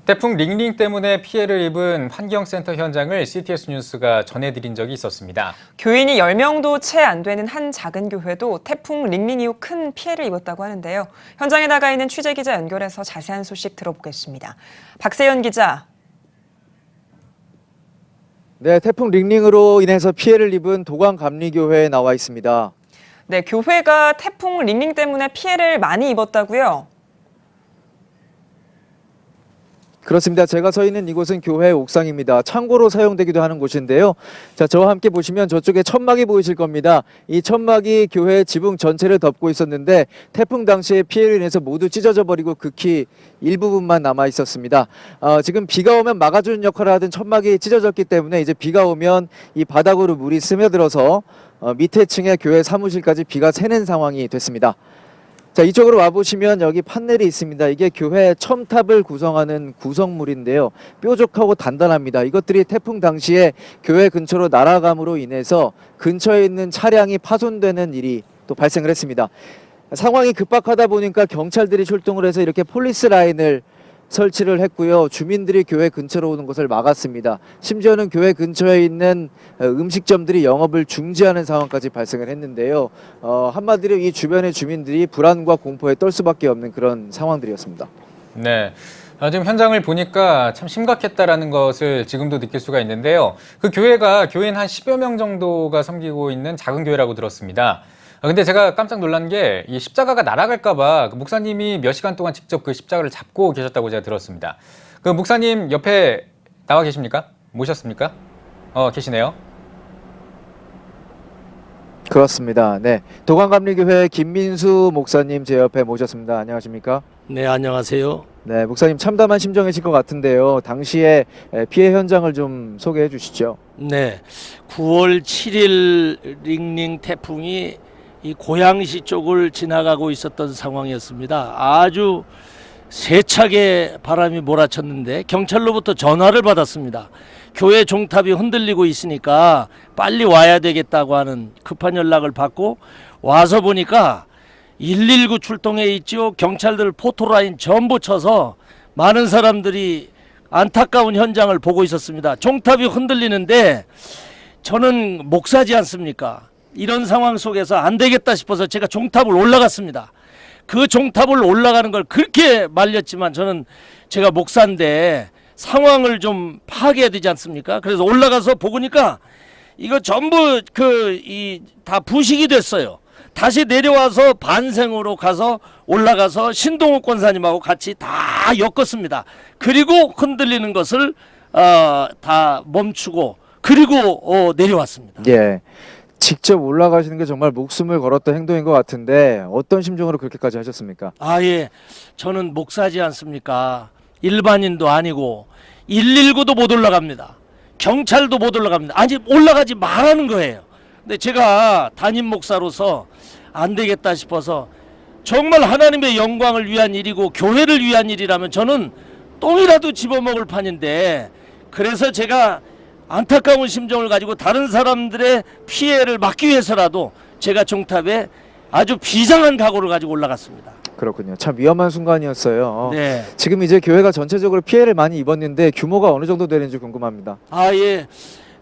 태풍 링링 때문에 피해를 입은 환경센터 현장을 CTS 뉴스가 전해드린 적이 있었습니다. 교인이 10명도 채 안 되는 한 작은 교회도 태풍 링링 이후 큰 피해를 입었다고 하는데요. 현장에 나가 있는 취재기자 연결해서 자세한 소식 들어보겠습니다. 박세연 기자. 네, 태풍 링링으로 인해서 피해를 입은 도광감리교회에 나와 있습니다. 네, 교회가 태풍 링링 때문에 피해를 많이 입었다고요? 그렇습니다. 제가 서 있는 이곳은 교회 옥상입니다. 창고로 사용되기도 하는 곳인데요. 자, 저와 함께 보시면 저쪽에 천막이 보이실 겁니다. 이 천막이 교회 지붕 전체를 덮고 있었는데 태풍 당시에 피해로 인해서 모두 찢어져 버리고 극히 일부분만 남아 있었습니다. 지금 비가 오면 막아주는 역할을 하던 천막이 찢어졌기 때문에 이제 비가 오면 이 바닥으로 물이 스며들어서 밑에 층의 교회 사무실까지 비가 새는 상황이 됐습니다. 자, 이쪽으로 와보시면 여기 판넬이 있습니다. 이게 교회 첨탑을 구성하는 구성물인데요. 뾰족하고 단단합니다. 이것들이 태풍 당시에 교회 근처로 날아감으로 인해서 근처에 있는 차량이 파손되는 일이 또 발생을 했습니다. 상황이 급박하다 보니까 경찰들이 출동을 해서 이렇게 폴리스 라인을 설치를 했고요. 주민들이 교회 근처로 오는 것을 막았습니다. 심지어는 교회 근처에 있는 음식점들이 영업을 중지하는 상황까지 발생을 했는데요. 한마디로 이 주변의 주민들이 불안과 공포에 떨 수밖에 없는 그런 상황들이었습니다. 네. 지금 현장을 보니까 참 심각했다라는 것을 지금도 느낄 수가 있는데요. 그 교회가 교인 한 10여 명 정도가 섬기고 있는 작은 교회라고 들었습니다. 근데 제가 깜짝 놀란 게 이 십자가가 날아갈까봐 목사님이 몇 시간 동안 직접 그 십자가를 잡고 계셨다고 제가 들었습니다. 그 목사님 옆에 나와 계십니까? 모셨습니까? 계시네요. 그렇습니다. 네, 도광감리교회 김민수 목사님 제 옆에 모셨습니다. 안녕하십니까? 네, 안녕하세요. 네, 목사님 참담한 심정이실 것 같은데요. 당시에 피해 현장을 좀 소개해 주시죠. 네, 9월 7일 링링 태풍이 이 고양시 쪽을 지나가고 있었던 상황이었습니다. 아주 세차게 바람이 몰아쳤는데 경찰로부터 전화를 받았습니다. 교회 종탑이 흔들리고 있으니까 빨리 와야 되겠다고 하는 급한 연락을 받고 와서 보니까 119 출동해 있죠. 경찰들 포토라인 전부 쳐서 많은 사람들이 안타까운 현장을 보고 있었습니다. 종탑이 흔들리는데 저는 목사지 않습니까? 이런 상황 속에서 안 되겠다 싶어서 제가 종탑을 올라갔습니다. 그 종탑을 올라가는 걸 그렇게 말렸지만 저는 제가 목사인데 상황을 좀 파악해야 되지 않습니까? 그래서 올라가서 보니까 이거 전부 다 부식이 됐어요. 다시 내려와서 반생으로 가서 올라가서 신동욱 권사님하고 같이 다 엮었습니다. 그리고 흔들리는 것을 다 멈추고 그리고 내려왔습니다. 예. 직접 올라가시는 게 정말 목숨을 걸었던 행동인 것 같은데 어떤 심정으로 그렇게까지 하셨습니까? 예. 저는 목사지 않습니까? 일반인도 아니고 119도 못 올라갑니다. 경찰도 못 올라갑니다. 아니 올라가지 말라는 거예요. 근데 제가 담임 목사로서 안 되겠다 싶어서 정말 하나님의 영광을 위한 일이고 교회를 위한 일이라면 저는 똥이라도 집어먹을 판인데 그래서 제가 안타까운 심정을 가지고 다른 사람들의 피해를 막기 위해서라도 제가 종탑에 아주 비장한 각오를 가지고 올라갔습니다. 그렇군요. 참 위험한 순간이었어요. 네. 지금 이제 교회가 전체적으로 피해를 많이 입었는데 규모가 어느 정도 되는지 궁금합니다. 예.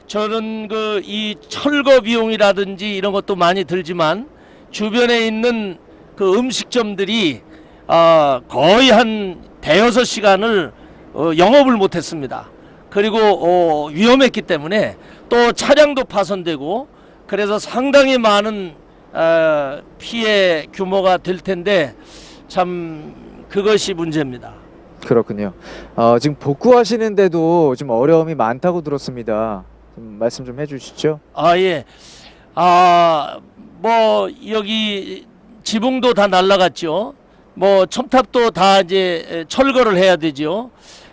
저는 이 철거 비용이라든지 이런 것도 많이 들지만 주변에 있는 그 음식점들이 거의 한 대여섯 시간을 영업을 못했습니다. 그리고 위험했기 때문에 또 차량도 파손되고 그래서 상당히 많은 피해 규모가 될 텐데 참 그것이 문제입니다. 그렇군요. 지금 복구하시는데도 좀 어려움이 많다고 들었습니다. 좀 말씀 좀 해주시죠. 예. 여기 지붕도 다 날라갔죠. 첨탑도 다 이제 철거를 해야 되죠.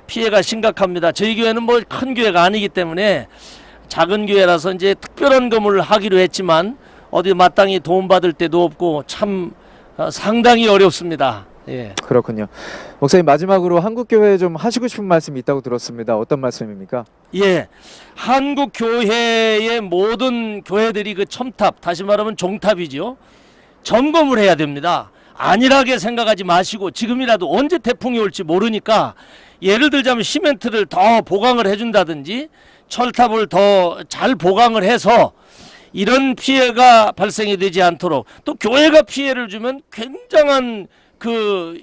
피해가 심각합니다. 저희 교회는 큰 교회가 아니기 때문에 작은 교회라서 이제 특별한 건물을 하기로 했지만 어디 마땅히 도움받을 데도 없고 참 상당히 어렵습니다. 예. 그렇군요. 목사님 마지막으로 한국교회에 좀 하시고 싶은 말씀이 있다고 들었습니다. 어떤 말씀입니까? 예. 한국 교회의 모든 교회들이 그 첨탑, 다시 말하면 종탑이죠. 점검을 해야 됩니다. 안일하게 생각하지 마시고 지금이라도 언제 태풍이 올지 모르니까 예를 들자면 시멘트를 더 보강을 해준다든지 철탑을 더 잘 보강을 해서 이런 피해가 발생이 되지 않도록, 또 교회가 피해를 주면 굉장한 그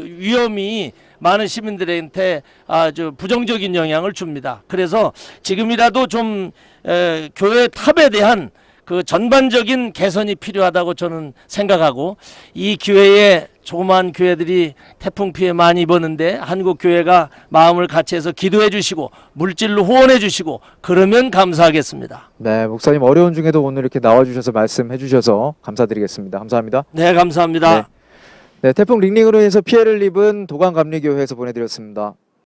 위험이 많은 시민들한테 아주 부정적인 영향을 줍니다. 그래서 지금이라도 좀 교회 탑에 대한 그 전반적인 개선이 필요하다고 저는 생각하고, 이 기회에 조그마한 교회들이 태풍 피해 많이 입었는데 한국 교회가 마음을 같이 해서 기도해 주시고 물질로 후원해 주시고 그러면 감사하겠습니다. 네, 목사님 어려운 중에도 오늘 이렇게 나와주셔서 말씀해 주셔서 감사드리겠습니다. 감사합니다. 네, 감사합니다. 네, 태풍 링링으로 인해서 피해를 입은 도강감리교회에서 보내드렸습니다.